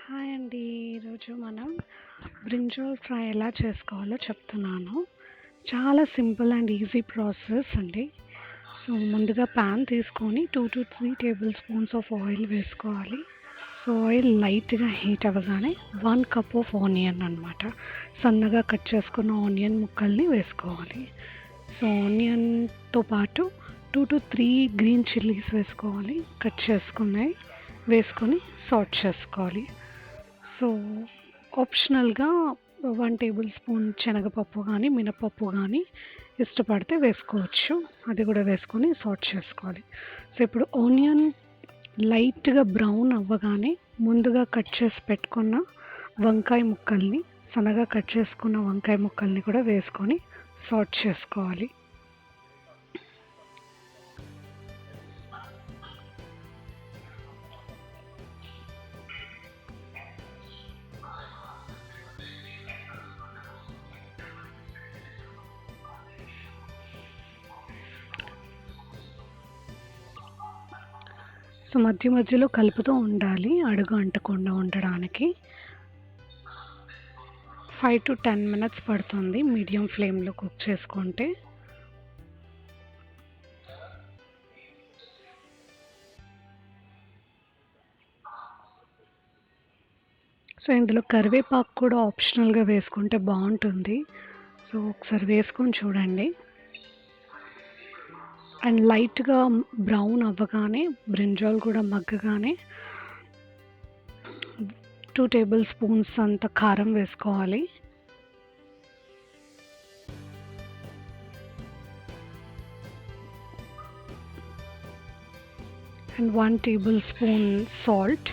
Hi అండి. ఈరోజు మనం బ్రింజాల్ ఫ్రై ఎలా చేసుకోవాలో చెప్తున్నాను. చాలా సింపుల్ అండ్ ఈజీ ప్రాసెస్ అండి. సో ముందుగా ప్యాన్ తీసుకొని 2 to 3 table spoons of oil వేసుకోవాలి. సో ఆయిల్ లైట్గా హీట్ అవ్వగానే 1 కప్ ఆఫ్ ఆనియన్ అనమాట, సన్నగా కట్ చేసుకున్న ఆనియన్ ముక్కల్ని వేసుకోవాలి. సో ఆనియన్తో పాటు 2 to 3 గ్రీన్ చిల్లీస్ వేసుకోవాలి, కట్ చేసుకున్నాయి వేసుకొని సాట్ చేసుకోవాలి. సో ఆప్షనల్గా 1 టేబుల్ స్పూన్ శనగపప్పు కానీ మినపప్పు కానీ ఇష్టపడితే వేసుకోవచ్చు, అది కూడా వేసుకొని సాట్ చేసుకోవాలి. సో ఇప్పుడు ఆనియన్ లైట్గా బ్రౌన్ అవ్వగానే ముందుగా కట్ చేసి పెట్టుకున్న వంకాయ ముక్కల్ని, సన్నగా కట్ చేసుకున్న వంకాయ ముక్కల్ని కూడా వేసుకొని సాట్ చేసుకోవాలి. సో మధ్య మధ్యలో కలుపుతూ ఉండాలి అడుగు అంటకుండా ఉండడానికి. 5 to 10 minutes పడుతుంది మీడియం ఫ్లేమ్లో కుక్ చేసుకుంటే. సో ఇందులో కరివేపాకు కూడా ఆప్షనల్గా వేసుకుంటే బాగుంటుంది. సో ఒకసారి వేసుకొని చూడండి. అండ్ లైట్గా బ్రౌన్ అవ్వగానే బ్రింజాల్ కూడా మగ్గగానే 2 టేబుల్ స్పూన్స్ అంత కారం వేసుకోవాలి. And 1 table spoon salt.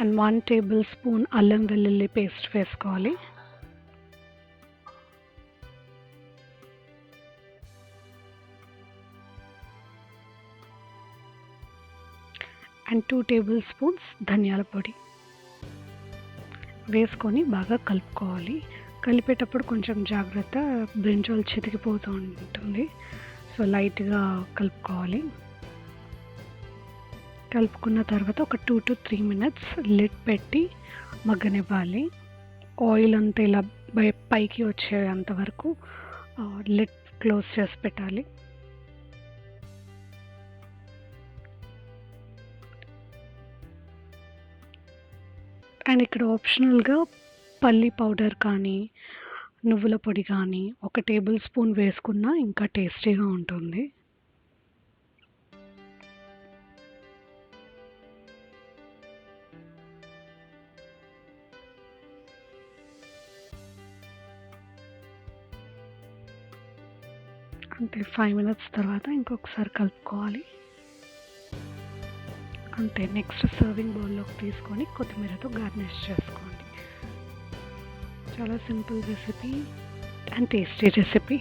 And 1 table spoon అల్లం వెల్లుల్లి పేస్ట్ వేసుకోవాలి. అండ్ 2 టేబుల్ స్పూన్స్ ధనియాల పొడి వేసుకొని బాగా కలుపుకోవాలి. కలిపేటప్పుడు కొంచెం జాగ్రత్త, బ్రింజాల్ చితికిపోతూ ఉంటుంది. సో లైట్గా కలుపుకోవాలి. కలుపుకున్న తర్వాత ఒక 2 to 3 minutes లిడ్ పెట్టి మగ్గనివ్వాలి. ఆయిల్ అంతా ఇలా పైకి వచ్చేంత వరకు లిడ్ క్లోజ్ చేసి పెట్టాలి. అండ్ ఇక్కడ ఆప్షనల్గా పల్లి పౌడర్ కానీ నువ్వుల పొడి కానీ 1 టేబుల్ స్పూన్ వేసుకున్నా ఇంకా టేస్టీగా ఉంటుంది. అంతే, 5 minutes తర్వాత ఇంకొకసారి కలుపుకోవాలి. అంతే, నెక్స్ట్ సర్వింగ్ బౌల్లోకి తీసుకొని కొత్తిమీరతో గార్నిష్ చేసుకోండి. చాలా simple recipe and tasty recipe.